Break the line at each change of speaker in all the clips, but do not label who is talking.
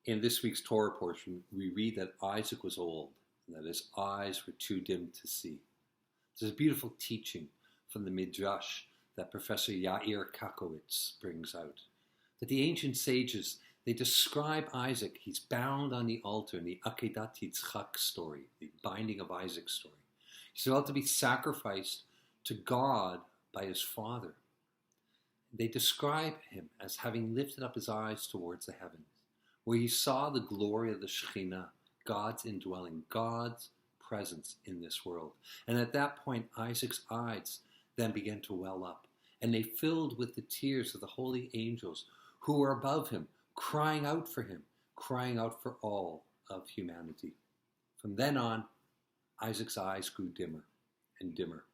In this week's Torah portion, we read that Isaac was old and that his eyes were too dim to see. There's a beautiful teaching from the Midrash that Professor Yair Kakowitz brings out. That the ancient sages, they describe Isaac, he's bound on the altar in the Akedat Yitzchak story, the binding of Isaac story. He's about to be sacrificed to God by his father. They describe him as having lifted up his eyes towards the heavens, where he saw the glory of the Shekhinah, God's indwelling, God's presence in this world. And at that point, Isaac's eyes then began to well up, and they filled with the tears of the holy angels who were above him, crying out for him, crying out for all of humanity. From then on, Isaac's eyes grew dimmer and dimmer,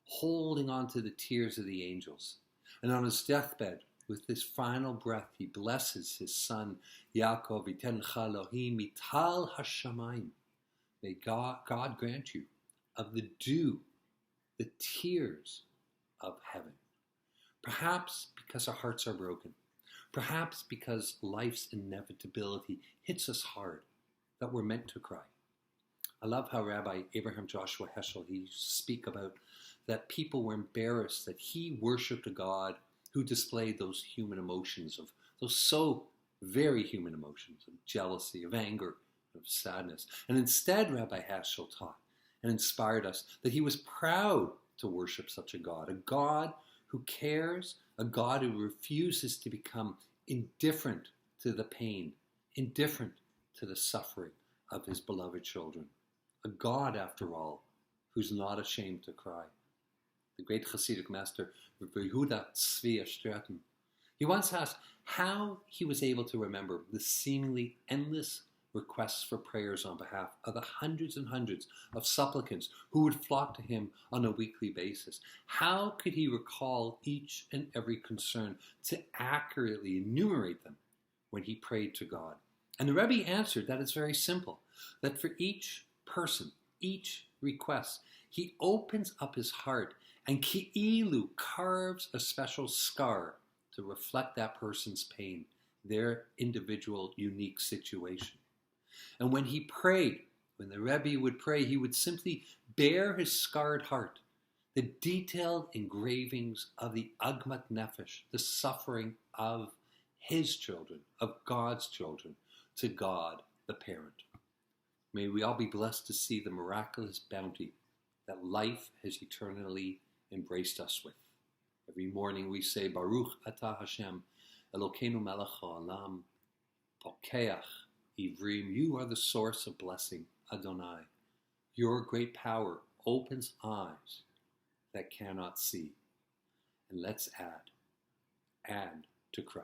holding on to the tears of the angels. And on his deathbed, with his final breath, he blesses his son, Yaakov, V'tencha Elohim mital hashamayim. May God grant you of the dew, the tears of heaven. Perhaps because our hearts are broken. Perhaps because life's inevitability hits us hard, that we're meant to cry. I love how Rabbi Abraham Joshua Heschel, he speak about that people were embarrassed that he worshipped a God who displayed those human emotions, of those so very human emotions of jealousy, of anger, of sadness. And instead, Rabbi Heschel taught and inspired us that he was proud to worship such a God who cares, a God who refuses to become indifferent to the pain, indifferent to the suffering of his beloved children. A God, after all, who's not ashamed to cry. The great Hasidic master, Rabbi Yehuda Tzvi Ashtraten, he once asked how he was able to remember the seemingly endless requests for prayers on behalf of the hundreds and hundreds of supplicants who would flock to him on a weekly basis. How could he recall each and every concern to accurately enumerate them when he prayed to God? And the Rebbe answered that it's very simple, that for each person, each request, he opens up his heart and ki'ilu carves a special scar to reflect that person's pain, their individual unique situation. And when he prayed, when the Rebbe would pray, he would simply bare his scarred heart, the detailed engravings of the agmat nefesh, the suffering of his children, of God's children, to God, the parent. May we all be blessed to see the miraculous bounty that life has eternally embraced us with. Every morning we say, Baruch atah Hashem, Elokeinu melech ha'olam, pokeach ivrim. You are the source of blessing, Adonai. Your great power opens eyes that cannot see. And let's add to cry.